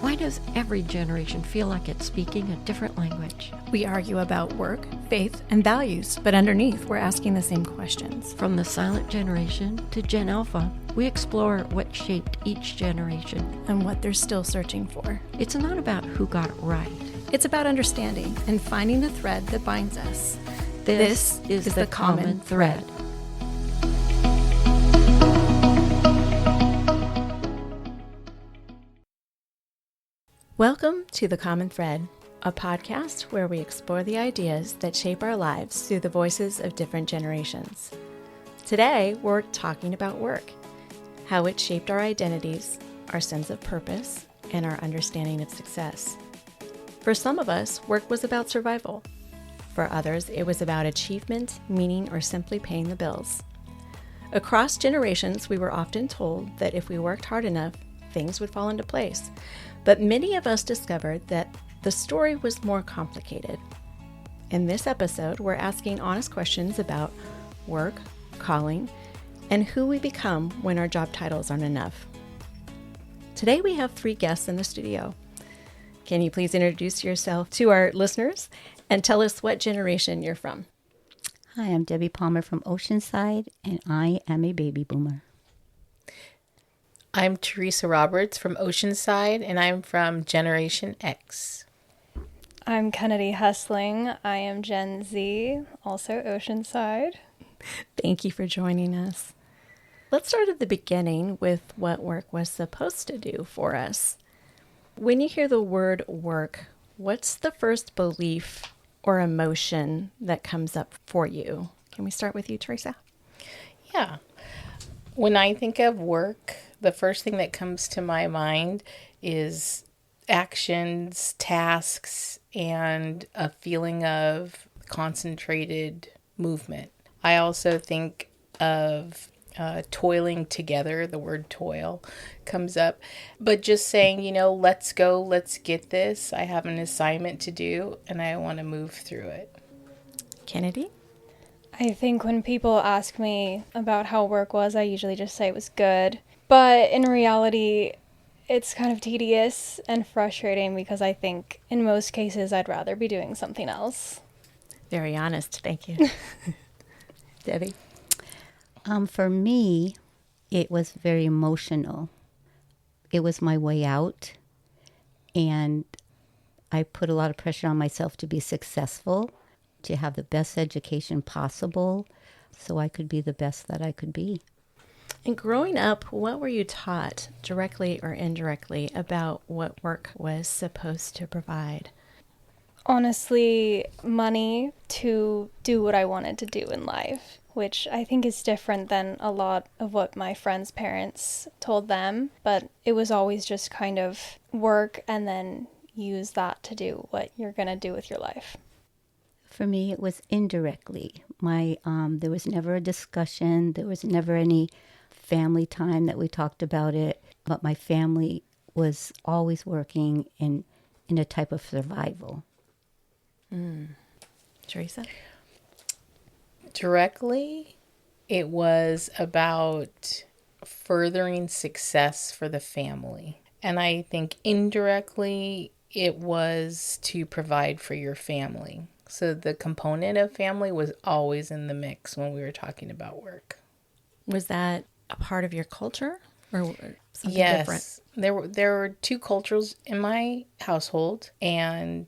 Why does every generation feel like it's speaking a different language? We argue about work, faith, and values, but underneath, we're asking the same questions. From the silent generation to Gen Alpha, we explore what shaped each generation And what they're still searching for. It's not about who got it right. It's about understanding and finding the thread that binds us. This is the common thread. Welcome to The Common Thread, a podcast where we explore the ideas that shape our lives through the voices of different generations. Today, we're talking about work, how it shaped our identities, our sense of purpose, and our understanding of success. For some of us, work was about survival. For others, it was about achievement, meaning, or simply paying the bills. Across generations, we were often told that if we worked hard enough, things would fall into place. But many of us discovered that the story was more complicated. In this episode, we're asking honest questions about work, calling, and who we become when our job titles aren't enough. Today we have 3 guests in the studio. Can you please introduce yourself to our listeners and tell us what generation you're from? Hi, I'm Debbie Palmer from Oceanside, and I am a baby boomer. I'm Teresa Roberts from Oceanside, and I'm from Generation X. I'm Kennedy Hessling. I am Gen Z, also Oceanside. Thank you for joining us. Let's start at the beginning with what work was supposed to do for us. When you hear the word work, what's the first belief or emotion that comes up for you? Can we start with you, Teresa? Yeah. When I think of work, the first thing that comes to my mind is actions, tasks, and a feeling of concentrated movement. I also think of toiling together. The word toil comes up. But just saying, let's go, let's get this. I have an assignment to do, and I want to move through it. Kennedy? I think when people ask me about how work was, I usually just say it was good. But in reality, it's kind of tedious and frustrating because I think in most cases I'd rather be doing something else. Very honest. Thank you. Debbie? For me, it was very emotional. It was my way out, and I put a lot of pressure on myself to be successful, to have the best education possible, so I could be the best that I could be. And growing up, what were you taught, directly or indirectly, about what work was supposed to provide? Honestly, money to do what I wanted to do in life, which I think is different than a lot of what my friends' parents told them. But it was always just kind of work and then use that to do what you're going to do with your life. For me, it was indirectly. There was never a discussion. There was never any family time that we talked about it. But my family was always working in a type of survival. Teresa? Directly, it was about furthering success for the family. And I think indirectly, it was to provide for your family. So the component of family was always in the mix when we were talking about work. Was that a part of your culture or something Yes, different? There were 2 cultures in my household, and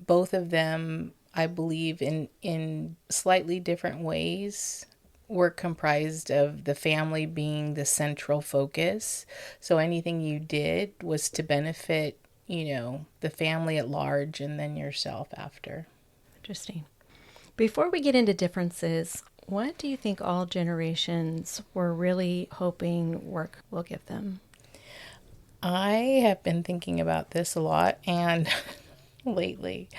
both of them, I believe, in slightly different ways, were comprised of the family being the central focus. So anything you did was to benefit, the family at large and then yourself after. Interesting. Before we get into differences, what do you think all generations were really hoping work will give them? I have been thinking about this a lot and lately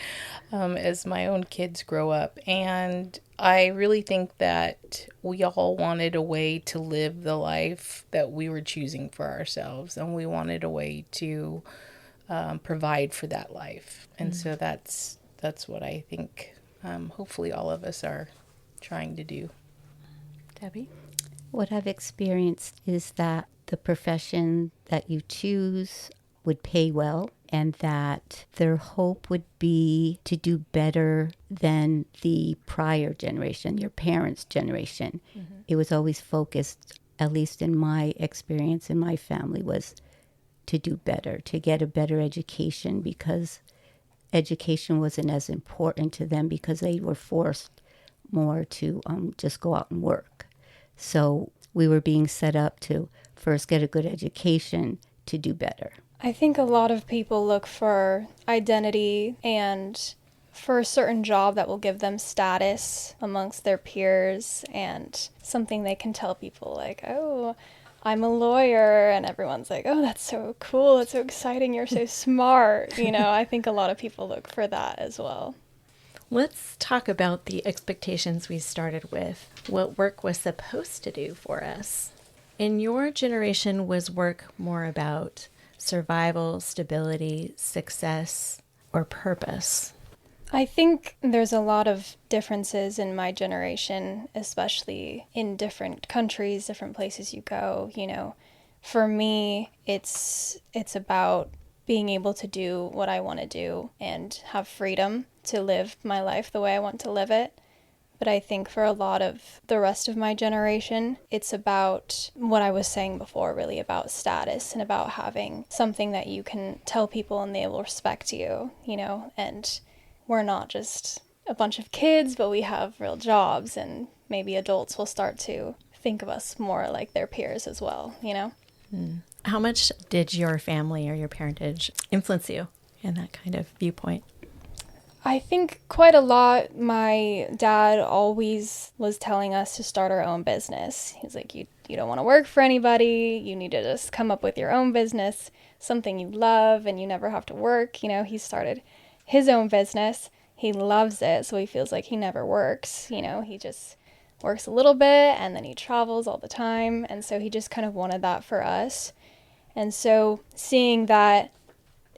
as my own kids grow up. And I really think that we all wanted a way to live the life that we were choosing for ourselves. And we wanted a way to provide for that life. And so that's what I think hopefully all of us are trying to do. Debbie? What I've experienced is that the profession that you choose would pay well and that their hope would be to do better than the prior generation, your parents' generation. It was always focused, at least in my experience in my family, was to do better, to get a better education, because education wasn't as important to them because they were forced more to just go out and work. So we were being set up to first get a good education to do better. I think a lot of people look for identity and for a certain job that will give them status amongst their peers and something they can tell people like, oh, I'm a lawyer, and everyone's like, oh, that's so cool, that's so exciting, you're so smart. I think a lot of people look for that as well. Let's talk about the expectations we started with, what work was supposed to do for us. In your generation, was work more about survival, stability, success, or purpose? I think there's a lot of differences in my generation, especially in different countries, different places you go. For me, it's about being able to do what I want to do and have freedom to live my life the way I want to live it. But I think for a lot of the rest of my generation, it's about what I was saying before, really about status and about having something that you can tell people and they will respect you, and we're not just a bunch of kids, but we have real jobs, and maybe adults will start to think of us more like their peers as well, How much did your family or your parentage influence you in that kind of viewpoint? I think quite a lot. My dad always was telling us to start our own business. He's like, you don't want to work for anybody. You need to just come up with your own business, something you love, and you never have to work. He started his own business. He loves it, so he feels like he never works. He just works a little bit, and then he travels all the time. And so he just kind of wanted that for us. And so seeing that,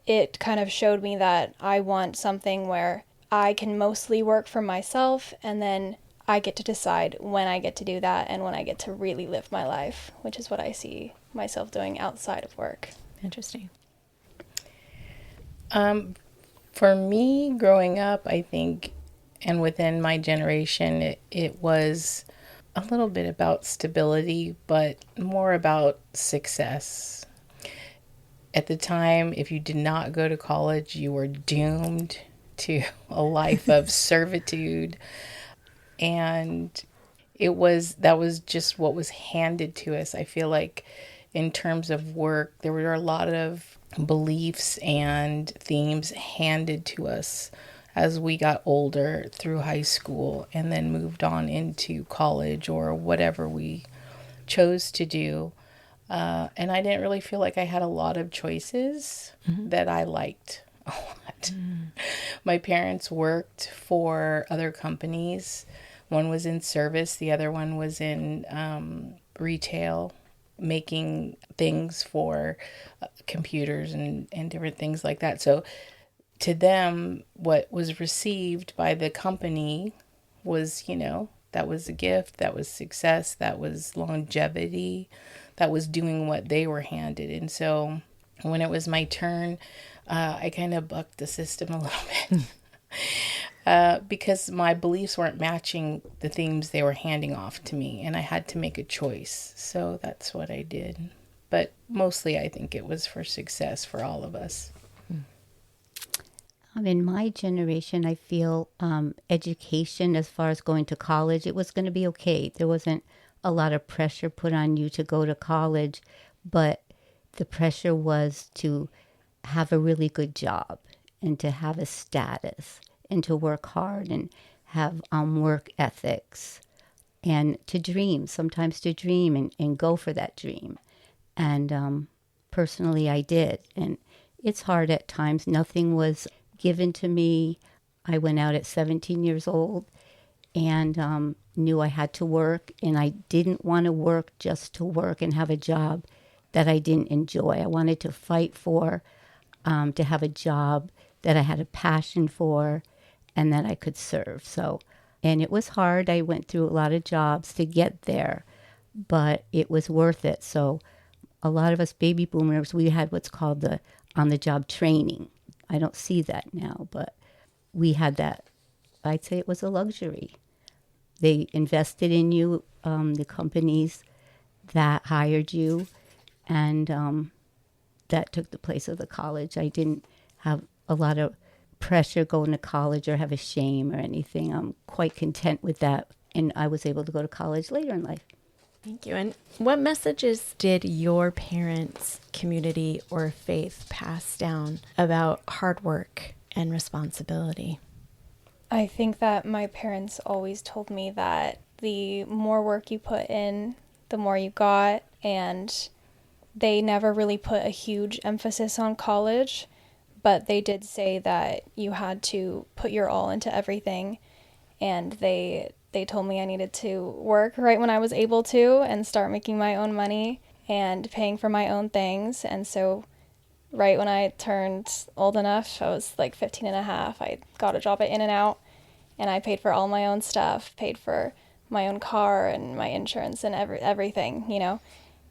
it kind of showed me that I want something where I can mostly work for myself, and then I get to decide when I get to do that and when I get to really live my life, which is what I see myself doing outside of work. Interesting. For me, growing up, I think, and within my generation, it was a little bit about stability, but more about success. At the time, if you did not go to college, you were doomed to a life of servitude. And that was just what was handed to us. I feel like in terms of work, there were a lot of beliefs and themes handed to us as we got older through high school and then moved on into college or whatever we chose to do. And I didn't really feel like I had a lot of choices that I liked a lot. My parents worked for other companies. One was in service. The other one was in retail, making things for computers and different things like that. So to them, what was received by the company was, that was a gift, that was success, that was longevity, that was doing what they were handed. And so when it was my turn, I kind of bucked the system a little bit because my beliefs weren't matching the themes they were handing off to me, and I had to make a choice. So that's what I did. But mostly I think it was for success for all of us. In my generation, I feel education, as far as going to college, it was going to be okay. There wasn't a lot of pressure put on you to go to college, but the pressure was to have a really good job and to have a status and to work hard and have work ethics and to dream, sometimes to dream and go for that dream. And personally, I did. And it's hard at times. Nothing was given to me. I went out at 17 years old and knew I had to work, and I didn't want to work just to work and have a job that I didn't enjoy. I wanted to fight for, to have a job that I had a passion for and that I could serve. And it was hard. I went through a lot of jobs to get there, but it was worth it. So a lot of us baby boomers, we had what's called the on-the-job training. I don't see that now, but we had that. I'd say it was a luxury. They invested in you, the companies that hired you, and that took the place of the college. I didn't have a lot of pressure going to college or have a shame or anything. I'm quite content with that, and I was able to go to college later in life. Thank you. And what messages did your parents' community or faith pass down about hard work and responsibility? I think that my parents always told me that the more work you put in, the more you got, and they never really put a huge emphasis on college, but they did say that you had to put your all into everything, and they told me I needed to work right when I was able to and start making my own money and paying for my own things. And so right when I turned old enough, I was like 15 and a half, I got a job at In-N-Out, and I paid for all my own stuff, paid for my own car and my insurance and everything, you know.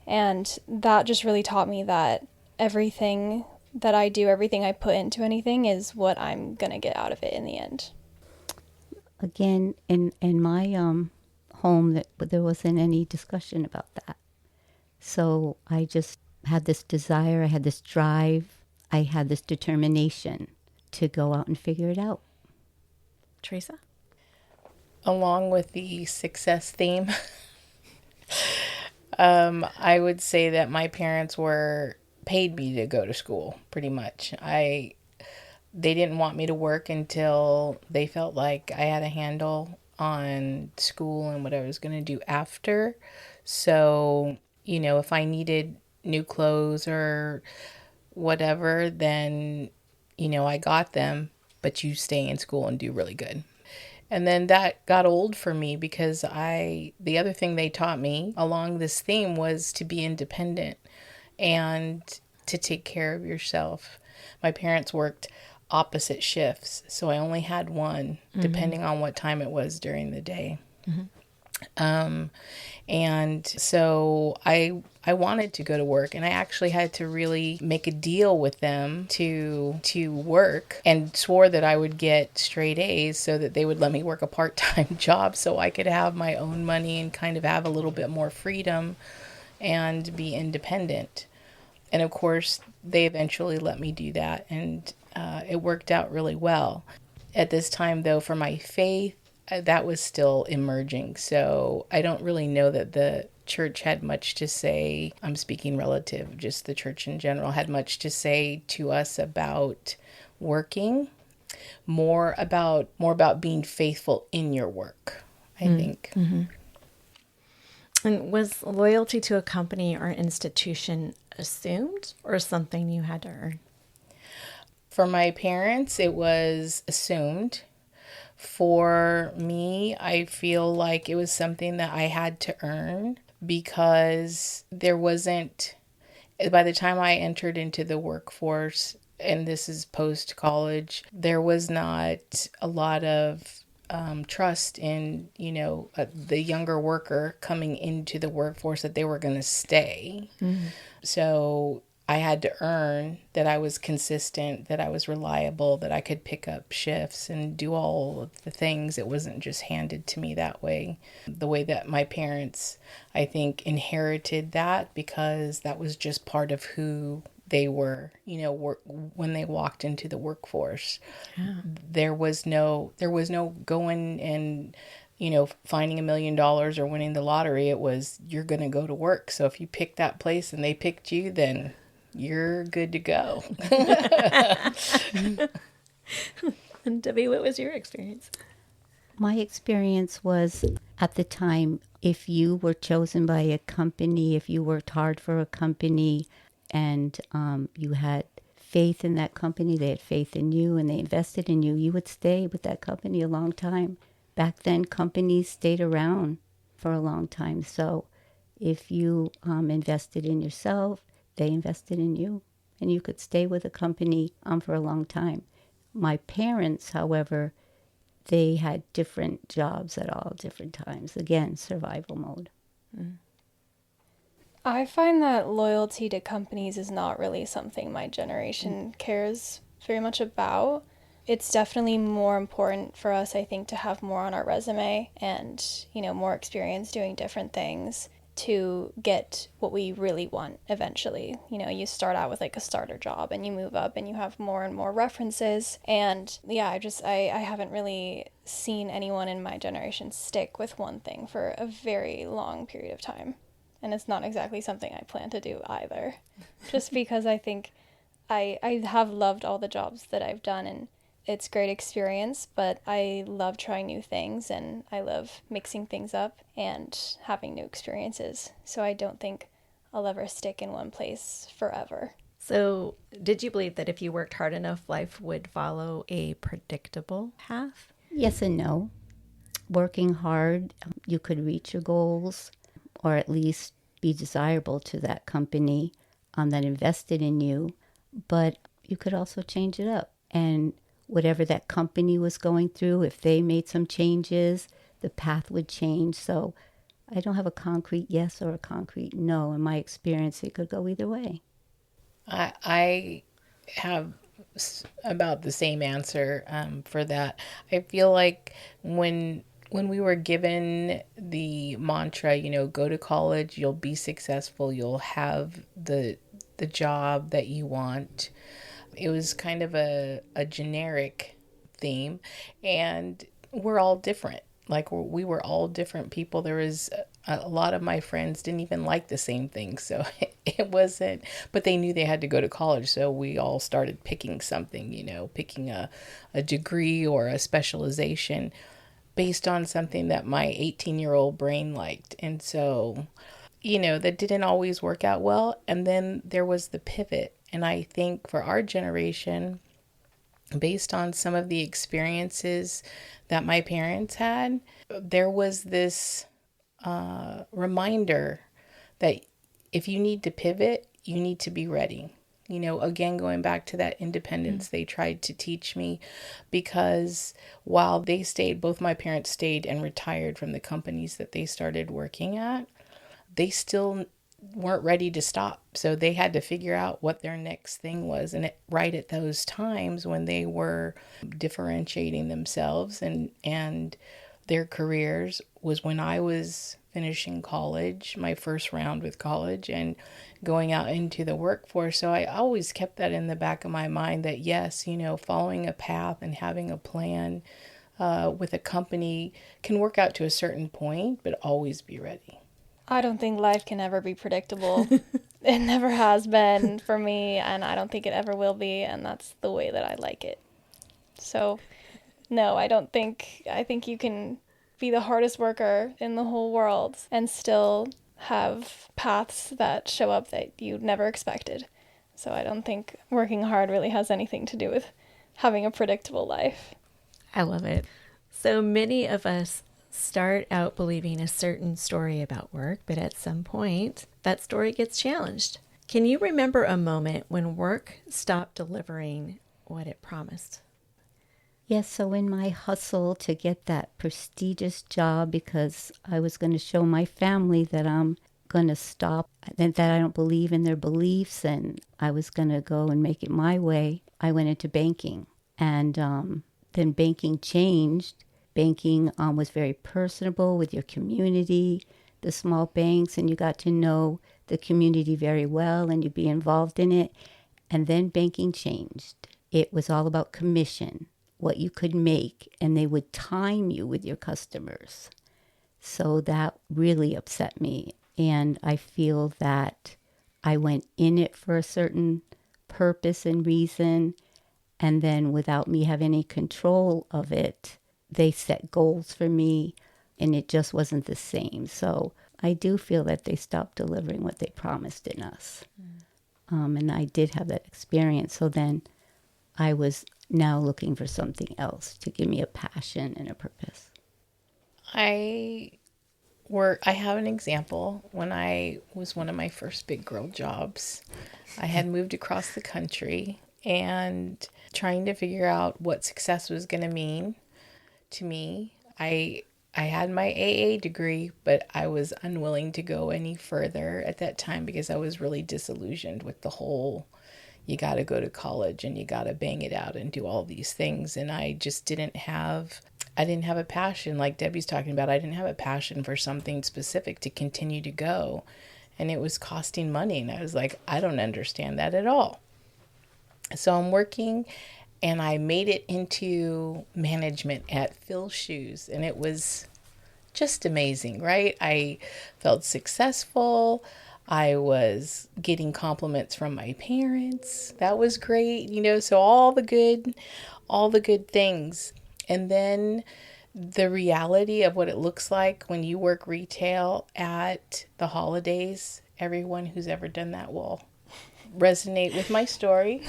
And that just really taught me that everything that I do, everything I put into anything is what I'm going to get out of it in the end. Again, in my home, there wasn't any discussion about that. So I just had this desire, I had this drive, I had this determination to go out and figure it out. Teresa? Along with the success theme, I would say that my parents paid me to go to school, pretty much. They didn't want me to work until they felt like I had a handle on school and what I was going to do after. So, you know, if I needed new clothes or whatever, then, you know, I got them, but you stay in school and do really good. And then that got old for me because the other thing they taught me along this theme was to be independent and to take care of yourself. My parents worked opposite shifts, so I only had one, depending on what time it was during the day. And so I wanted to go to work, and I actually had to really make a deal with them to work, and swore that I would get straight A's so that they would let me work a part-time job so I could have my own money and kind of have a little bit more freedom and be independent. And of course, they eventually let me do that, and it worked out really well. At this time, though, for my faith, that was still emerging. So I don't really know that the church had much to say. I'm speaking relative, just the church in general had much to say to us about working, more about being faithful in your work, I think. Mm-hmm. And was loyalty to a company or institution assumed or something you had to earn? For my parents, it was assumed. For me, I feel like it was something that I had to earn because there wasn't, by the time I entered into the workforce, and this is post-college, there was not a lot of trust in, you know, the younger worker coming into the workforce that they were going to stay. Mm-hmm. So I had to earn that I was consistent, that I was reliable, that I could pick up shifts and do all of the things. It wasn't just handed to me that way. The way that my parents, I think, inherited that because that was just part of who they were, you know, when they walked into the workforce. Yeah. There was no going and, you know, finding $1 million or winning the lottery. It was, you're going to go to work. So if you picked that place and they picked you, then you're good to go. And Debbie, what was your experience? My experience was, at the time, if you were chosen by a company, if you worked hard for a company and you had faith in that company, they had faith in you and they invested in you, you would stay with that company a long time. Back then, companies stayed around for a long time. So if you invested in yourself, they invested in you, and you could stay with a company for a long time. My parents, however, they had different jobs at all different times. Again, survival mode. I find that loyalty to companies is not really something my generation cares very much about. It's definitely more important for us, I think, to have more on our resume and, more experience doing different things to get what we really want eventually. You start out with like a starter job and you move up and you have more and more references. And yeah, I haven't really seen anyone in my generation stick with one thing for a very long period of time. And it's not exactly something I plan to do either. Just because I think I have loved all the jobs that I've done, and it's great experience, but I love trying new things and I love mixing things up and having new experiences. So I don't think I'll ever stick in one place forever. So, did you believe that if you worked hard enough, life would follow a predictable path? Yes and no. Working hard, you could reach your goals or at least be desirable to that company that invested in you. But you could also change it up. And whatever that company was going through, if they made some changes, the path would change. So I don't have a concrete yes or a concrete no. In my experience, it could go either way. I have about the same answer for that. I feel like when we were given the mantra, go to college, you'll be successful, you'll have the job that you want. It was kind of a generic theme, and we're all different. Like we were all different people. There was a lot of my friends didn't even like the same thing, so it wasn't. But they knew they had to go to college, so we all started picking something. Picking a degree or a specialization based on something that my 18-year-old brain liked. And so, that didn't always work out well. And then there was the pivot. And I think for our generation, based on some of the experiences that my parents had, there was this reminder that if you need to pivot, you need to be ready. Again, going back to that independence they tried to teach me, because while they stayed, both my parents stayed and retired from the companies that they started working at, they still weren't ready to stop. So they had to figure out what their next thing was. And right at those times when they were differentiating themselves and their careers was when I was finishing college, my first round with college, and going out into the workforce. So I always kept that in the back of my mind that yes, following a path and having a plan with a company can work out to a certain point, but always be ready. I don't think life can ever be predictable. It never has been for me, and I don't think it ever will be, and that's the way that I like it. So, no, I think you can be the hardest worker in the whole world and still have paths that show up that you never expected. So I don't think working hard really has anything to do with having a predictable life. I love it. So many of us start out believing a certain story about work, but at some point, that story gets challenged. Can you remember a moment when work stopped delivering what it promised? Yes, so in my hustle to get that prestigious job, because I was going to show my family that I'm going to stop, that I don't believe in their beliefs, and I was going to go and make it my way, I went into banking. And then banking changed. Banking was very personable with your community, the small banks, and you got to know the community very well and you'd be involved in it. And then banking changed. It was all about commission, what you could make, and they would time you with your customers. So that really upset me. And I feel that I went in it for a certain purpose and reason, and then without me having any control of it, they set goals for me, and it just wasn't the same. So I do feel that they stopped delivering what they promised in us. And I did have that experience. So then I was now looking for something else to give me a passion and a purpose. I have an example. When I was one of my first big girl jobs, I had moved across the country and trying to figure out what success was going to mean to me. I I had my AA degree, but I was unwilling to go any further at that time because I was really disillusioned with the whole, you got to go to college and you got to bang it out and do all these things. And I just didn't have a passion like Debbie's talking about. I didn't have a passion for something specific to continue to go. And it was costing money. And I was like, I don't understand that at all. So I'm working, and I made it into management at Phil's Shoes, and it was just amazing, right? I felt successful. I was getting compliments from my parents. That was great, so all the good things. And then the reality of what it looks like when you work retail at the holidays, everyone who's ever done that will resonate with my story.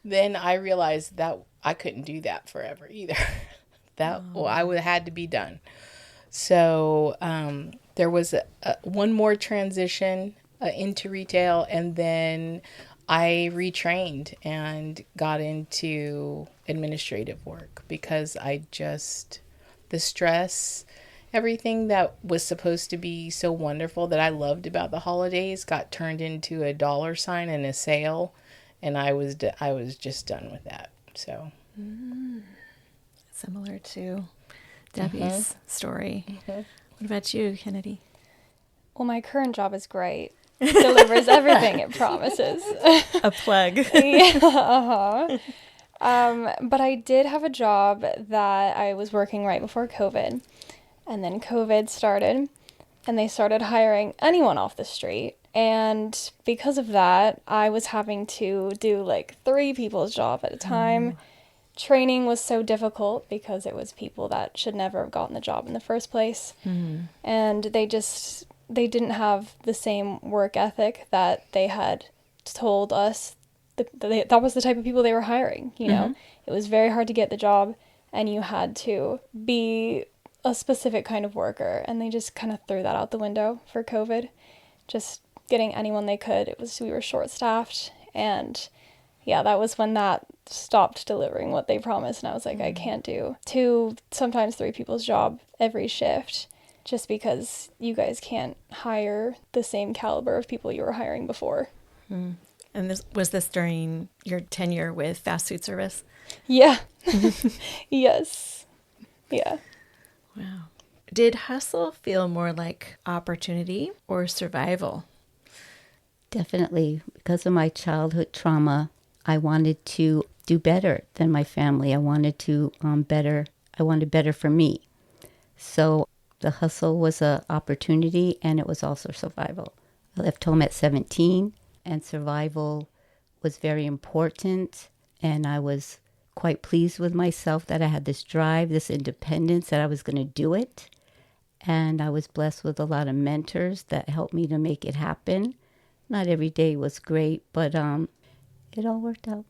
Then I realized that I couldn't do that forever either. I would have had to be done. So there was one more transition into retail, and then I retrained and got into administrative work because the stress, everything that was supposed to be so wonderful that I loved about the holidays got turned into a dollar sign and a sale, and I was just done with that. So Similar to Debbie's story. What about you, Kennedy? Well, my current job is great. It delivers everything it promises. A plug. Yeah, but I did have a job that I was working right before COVID. And then COVID started, and they started hiring anyone off the street. And because of that, I was having to do like 3 people's job at a time. Training was so difficult because it was people that should never have gotten the job in the first place. And they didn't have the same work ethic that they had told us. That was the type of people they were hiring, It was very hard to get the job, and you had to be a specific kind of worker, and they just kind of threw that out the window for COVID. Just getting anyone they could. We were short-staffed, and yeah, that was when that stopped delivering what they promised, and I was like, I can't do 2, sometimes 3 people's job every shift, just because you guys can't hire the same caliber of people you were hiring before. And was this during your tenure with fast food service? Yeah. Yes. Yeah. Wow. Did hustle feel more like opportunity or survival? Definitely. Because of my childhood trauma, I wanted to do better than my family. I wanted to I wanted better for me. So the hustle was an opportunity, and it was also survival. I left home at 17, and survival was very important. And I was quite pleased with myself that I had this drive, this independence, that I was going to do it. And I was blessed with a lot of mentors that helped me to make it happen. Not every day was great, but it all worked out.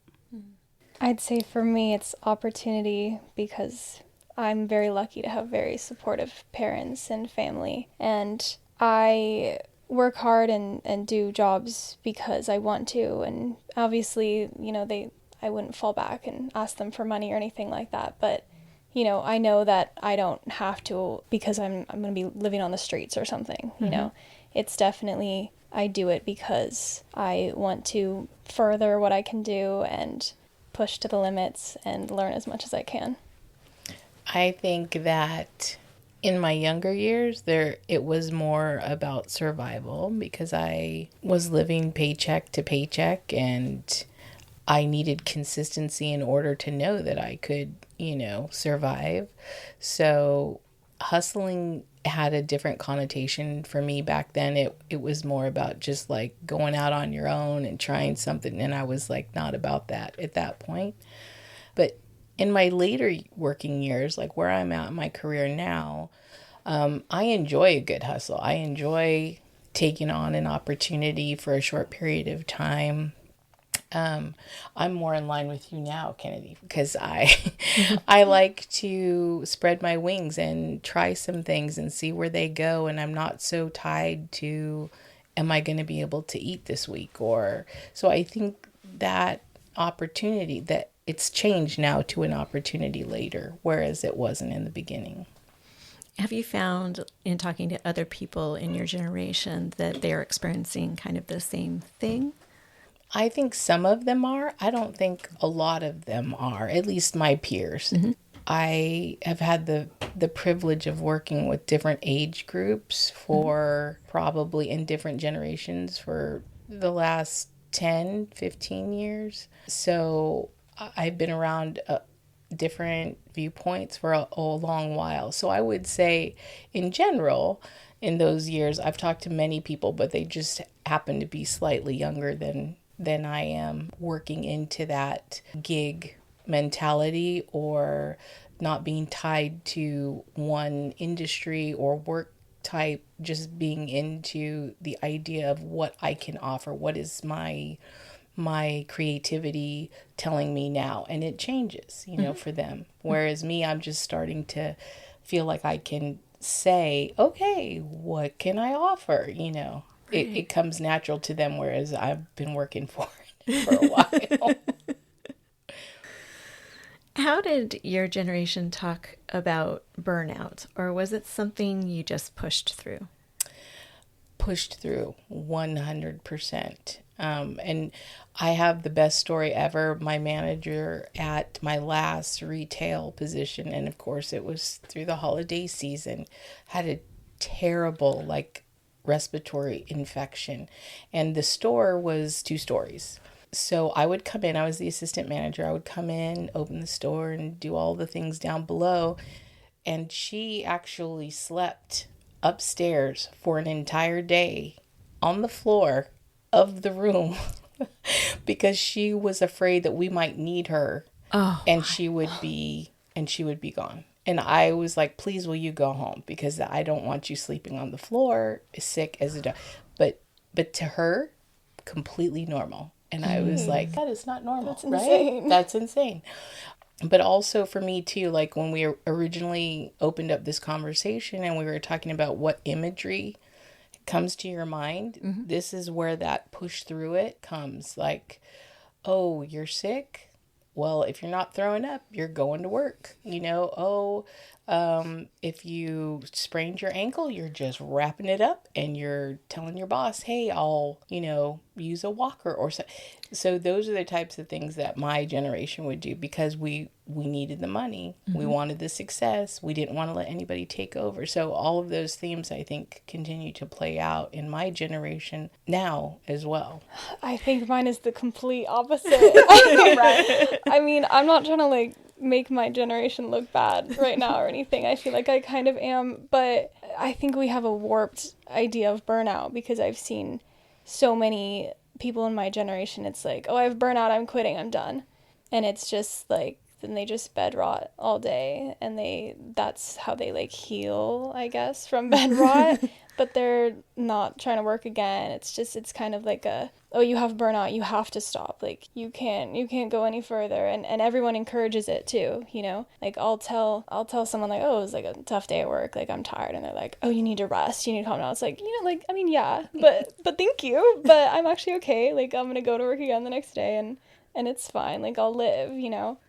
I'd say for me, it's opportunity because I'm very lucky to have very supportive parents and family. And I work hard and do jobs because I want to. And obviously, I wouldn't fall back and ask them for money or anything like that. But, I know that I don't have to because I'm going to be living on the streets or something, It's definitely, I do it because I want to further what I can do and push to the limits and learn as much as I can. I think that in my younger years, it was more about survival because I was living paycheck to paycheck, and I needed consistency in order to know that I could, survive. So hustling had a different connotation for me back then. It was more about just like going out on your own and trying something, and I was like not about that at that point. But in my later working years, like where I'm at in my career now, I enjoy a good hustle. I enjoy taking on an opportunity for a short period of time. I'm more in line with you now, Kennedy, because I like to spread my wings and try some things and see where they go. And I'm not so tied to, am I going to be able to eat this week? So I think that opportunity, that it's changed now to an opportunity later, whereas it wasn't in the beginning. Have you found in talking to other people in your generation that they're experiencing kind of the same thing? I think some of them are. I don't think a lot of them are, at least my peers. I have had the privilege of working with different age groups for probably in different generations for the last 10, 15 years. So I've been around different viewpoints for a long while. So I would say in general, in those years, I've talked to many people, but they just happen to be slightly younger than I am, working into that gig mentality or not being tied to one industry or work type, just being into the idea of what I can offer, what is my creativity telling me now, and it changes, for them. Whereas me, I'm just starting to feel like I can say, okay, what can I offer? It comes natural to them, whereas I've been working for it for a while. How did your generation talk about burnout, or was it something you just pushed through? Pushed through 100%. And I have the best story ever. My manager at my last retail position, and of course it was through the holiday season, had a terrible respiratory infection. And the store was 2 stories. So I would come in, I was the assistant manager. I would come in, open the store and do all the things down below. And she actually slept upstairs for an entire day on the floor of the room because she was afraid that we might need her and she would be gone. And I was like, please, will you go home? Because I don't want you sleeping on the floor, sick as a dog. But to her, completely normal. And I was like, that is not normal, That's right? insane. That's insane. But also for me too, when we originally opened up this conversation and we were talking about what imagery comes to your mind, this is where that push through it comes. Oh, you're sick? Well, if you're not throwing up, you're going to work. If you sprained your ankle, you're just wrapping it up and you're telling your boss, hey, I'll, use a walker or so. So those are the types of things that my generation would do because we needed the money. We wanted the success. We didn't want to let anybody take over. So all of those themes, I think, continue to play out in my generation now as well. I think mine is the complete opposite. Right. I mean, I'm not trying to make my generation look bad right now or anything. I feel like I kind of am, but I think we have a warped idea of burnout because I've seen so many people in my generation. It's oh, I have burnout, I'm quitting, I'm done. And it's just then they just bed rot all day and that's how they heal, I guess, from bed rot. But they're not trying to work again. It's kind of oh, you have burnout, you have to stop. You can't go any further. And everyone encourages it too, I'll tell someone oh, it was a tough day at work, I'm tired, and they're oh, you need to rest, you need to calm down. It's I mean, yeah, but thank you, but I'm actually okay. I'm gonna go to work again the next day and it's fine. I'll live,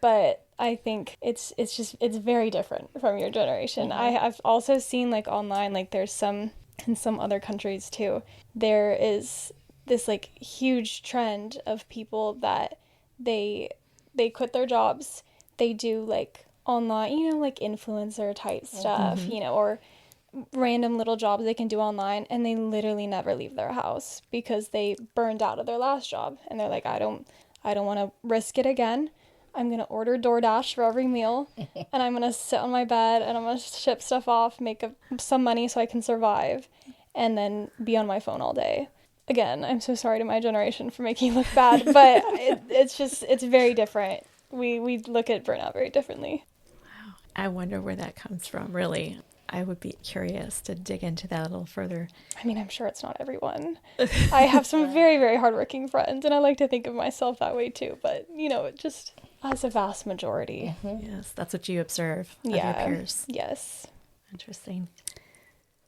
But I think it's very different from your generation. I've also seen online, there's some in some other countries too, there is this huge trend of people that they quit their jobs, they do online, influencer type stuff, or random little jobs they can do online, and they literally never leave their house because they burned out of their last job, and they're I don't want to risk it again. I'm going to order DoorDash for every meal, and I'm going to sit on my bed, and I'm going to ship stuff off, make some money so I can survive, and then be on my phone all day. Again, I'm so sorry to my generation for making you look bad, but it's very different. We look at burnout very differently. Wow. I wonder where that comes from, really. I would be curious to dig into that a little further. I mean, I'm sure it's not everyone. I have some very, very hardworking friends, and I like to think of myself that way too, but, just as a vast majority. Yes, that's what you observe of your peers. Yes. Interesting.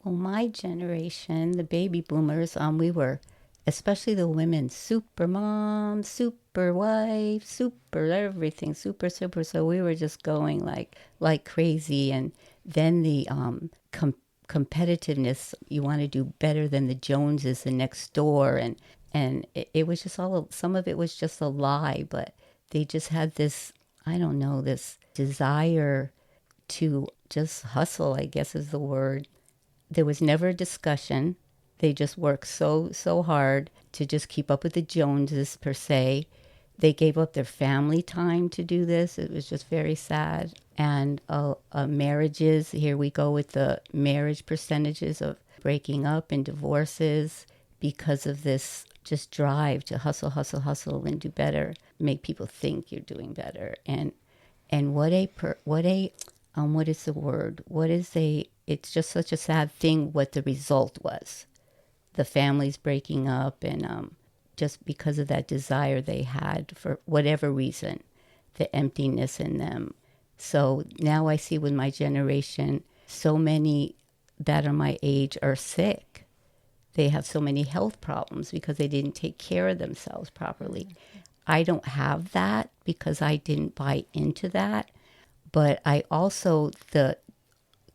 Well, my generation, the baby boomers, we were especially the women, super mom, super wife, super everything, super, super. So we were just going like crazy. And then the competitiveness, you want to do better than the Joneses the next door. And it was just some of it was just a lie, but they just had this, I don't know, this desire to just hustle, I guess is the word. There was never a discussion. They just worked so hard to just keep up with the Joneses, per se. They gave up their family time to do this. It was just very sad. And marriages, here we go with the marriage percentages of breaking up and divorces because of this just drive to hustle, hustle, hustle and do better, make people think you're doing better. And what is the word? It's just such a sad thing what the result was. The families breaking up and just because of that desire they had for whatever reason, the emptiness in them. So now I see with my generation, so many that are my age are sick. They have so many health problems because they didn't take care of themselves properly. I don't have that because I didn't buy into that. But I also, the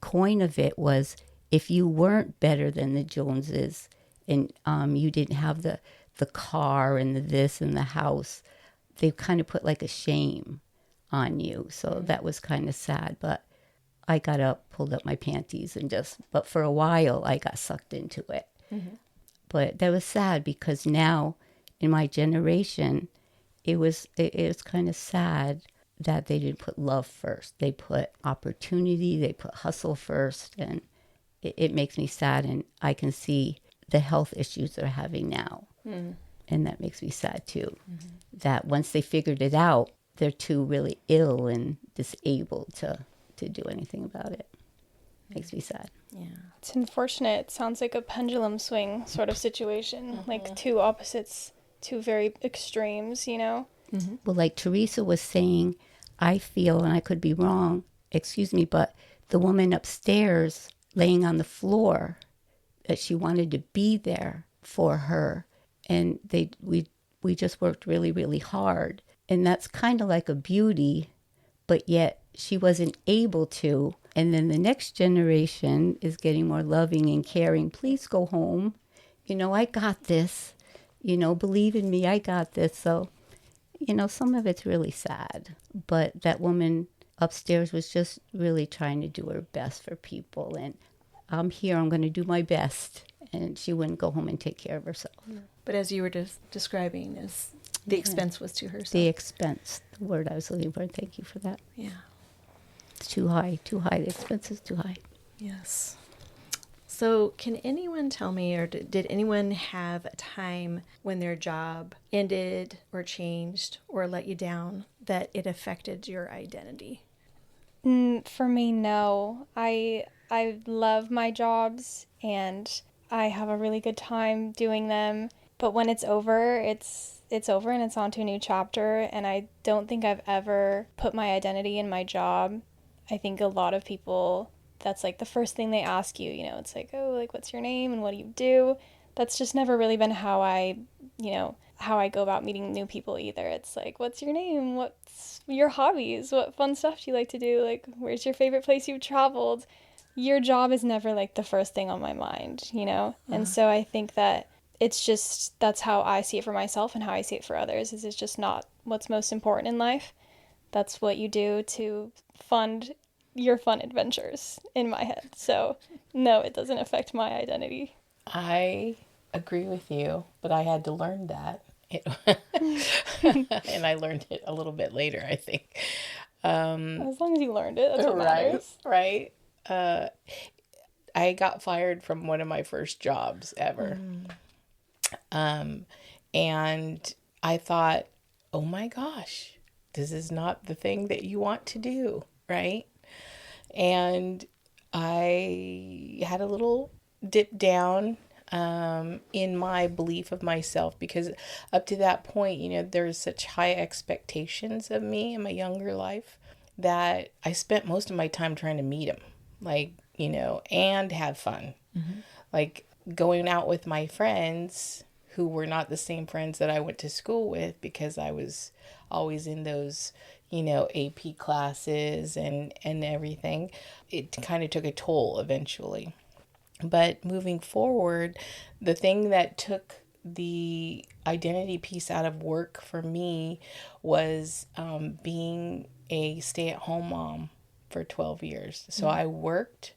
coin of it was, if you weren't better than the Joneses and you didn't have the car and the this and the house, they kind of put like a shame on you. So that was kind of sad. But I got up, pulled up my panties but for a while I got sucked into it. Mm-hmm. But that was sad because now in my generation, it was kind of sad that they didn't put love first. They put opportunity, they put hustle first, and it makes me sad. And I can see the health issues they're having now. Mm. And that makes me sad too. Mm-hmm. That once they figured it out, they're too really ill and disabled to do anything about it. Makes me sad. Yeah. It's unfortunate. It sounds like a pendulum swing sort of situation, like two opposites, two very extremes, you know? Mm-hmm. Well, like Teresa was saying, I feel, and I could be wrong, excuse me, but the woman upstairs laying on the floor, that she wanted to be there for her. And we just worked really, really hard. And that's kind of like a beauty, but yet she wasn't able to. And then the next generation is getting more loving and caring. Please go home. I got this. Believe in me, I got this. So, some of it's really sad. But that woman upstairs was just really trying to do her best for people. And I'm here, I'm going to do my best. And she wouldn't go home and take care of herself. But as you were describing, the expense was to herself. The expense, the word I was looking for. Thank you for that. Yeah. It's too high. The expense is too high. Yes. So can anyone tell me, or did anyone have a time when their job ended or changed or let you down that it affected your identity? For me, no. I love my jobs and I have a really good time doing them. But when it's over, it's over and it's on to a new chapter. And I don't think I've ever put my identity in my job. I think a lot of people, that's like the first thing they ask you, it's like, oh, like, what's your name and what do you do? That's just never really been how I go about meeting new people either. It's like, what's your name? What's your hobbies? What fun stuff do you like to do? Like, where's your favorite place you've traveled? Your job is never like the first thing on my mind, And so I think that it's just, that's how I see it for myself and how I see it for others, is it's just not what's most important in life. That's what you do to fund your fun adventures in my head. So no, it doesn't affect my identity. I agree with you, but I had to learn that. And I learned it a little bit later, I think. As long as you learned it, that's what matters. Right. I got fired from one of my first jobs ever. And I thought, oh my gosh, this is not the thing that you want to do, right? And I had a little dip down in my belief of myself, because up to that point, there's such high expectations of me in my younger life that I spent most of my time trying to meet them, and have fun. Mm-hmm. Like going out with my friends who were not the same friends that I went to school with, because I was always in those, AP classes and everything. It kind of took a toll eventually. But moving forward, the thing that took the identity piece out of work for me was being a stay-at-home mom for 12 years. So I worked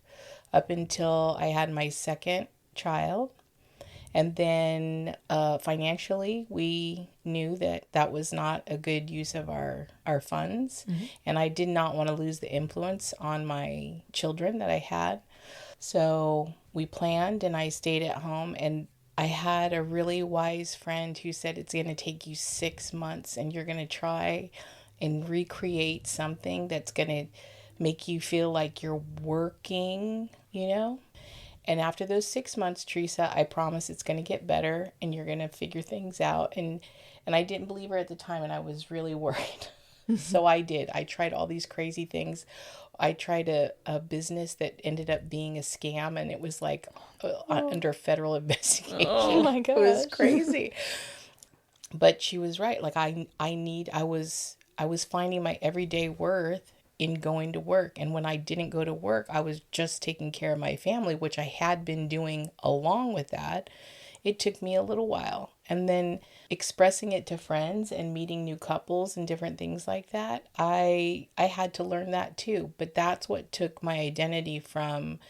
up until I had my second child. And then financially, we knew that was not a good use of our funds. And I did not want to lose the influence on my children that I had. So we planned, and I stayed at home. And I had a really wise friend who said, it's going to take you 6 months, and you're going to try and recreate something that's going to make you feel like you're working, And after those 6 months, Teresa, I promise it's going to get better, and you're going to figure things out. And I didn't believe her at the time, and I was really worried. So I did. I tried all these crazy things. I tried a business that ended up being a scam, and it was like under federal investigation. Oh my gosh. It was crazy. But she was right. Like I was finding my everyday worth in going to work. And when I didn't go to work, I was just taking care of my family, which I had been doing along with that. It took me a little while. And then expressing it to friends and meeting new couples and different things like that, I had to learn that too. But that's what took my identity from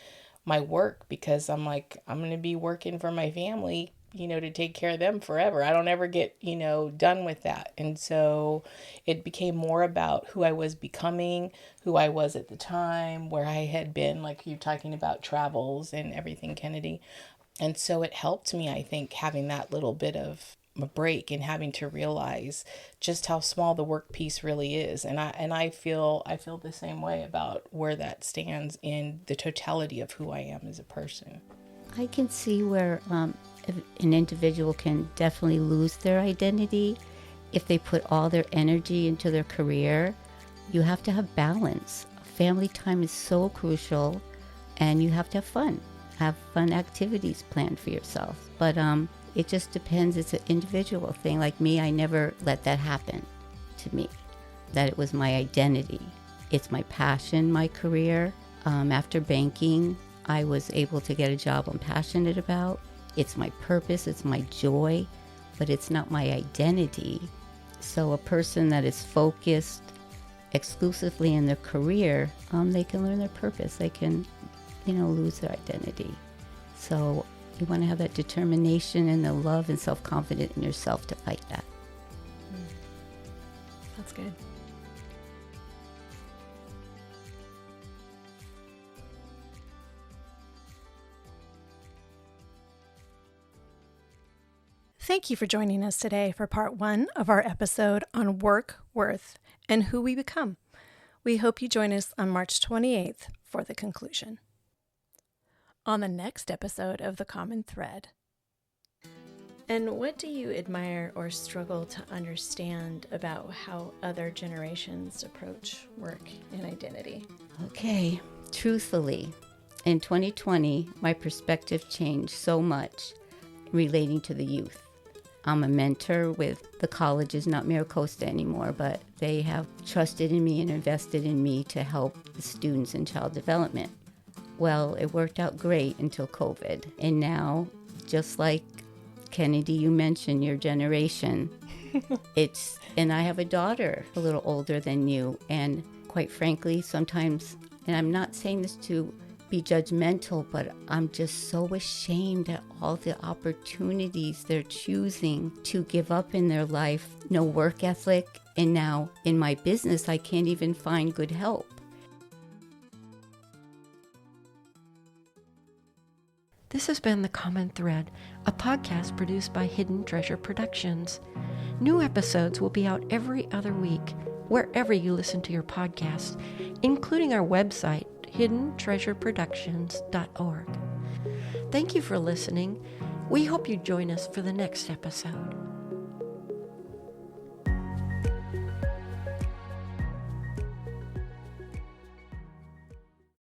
my work, because I'm like, I'm going to be working for my family, to take care of them forever. I don't ever get, done with that. And so it became more about who I was becoming, who I was at the time, where I had been, like you're talking about travels and everything, Kennedy. And so it helped me, I think, having that little bit of a break and having to realize just how small the work piece really is. And I feel the same way about where that stands in the totality of who I am as a person. I can see where an individual can definitely lose their identity if they put all their energy into their career. You have to have balance. Family time is so crucial, and you have to have fun. Have fun activities planned for yourself. But it just depends. It's an individual thing. Like me, I never let that happen to me, that it was my identity. It's my passion, my career. After banking, I was able to get a job I'm passionate about. It's my purpose, it's my joy, but it's not my identity. So a person that is focused exclusively in their career, they can learn their purpose. They can, lose their identity. So you want to have that determination and the love and self-confidence in yourself to fight that. That's good. Thank you for joining us today for part 1 of our episode on work, worth, and who we become. We hope you join us on March 28th for the conclusion. On the next episode of The Common Thread. And what do you admire or struggle to understand about how other generations approach work and identity? Okay, truthfully, in 2020, my perspective changed so much relating to the youth. I'm a mentor with the colleges, not Maricosta anymore, but they have trusted in me and invested in me to help the students in child development. Well, it worked out great until COVID. And now, just like Kennedy, you mentioned your generation, and I have a daughter a little older than you. And quite frankly, sometimes, and I'm not saying this to be judgmental, but I'm just so ashamed at all the opportunities they're choosing to give up in their life. No work ethic. And now in my business, I can't even find good help. This has been The Common Thread, a podcast produced by Hidden Treasure Productions. New episodes will be out every other week, wherever you listen to your podcasts, including our website, hiddentreasureproductions.org. Thank you for listening. We hope you join us for the next episode.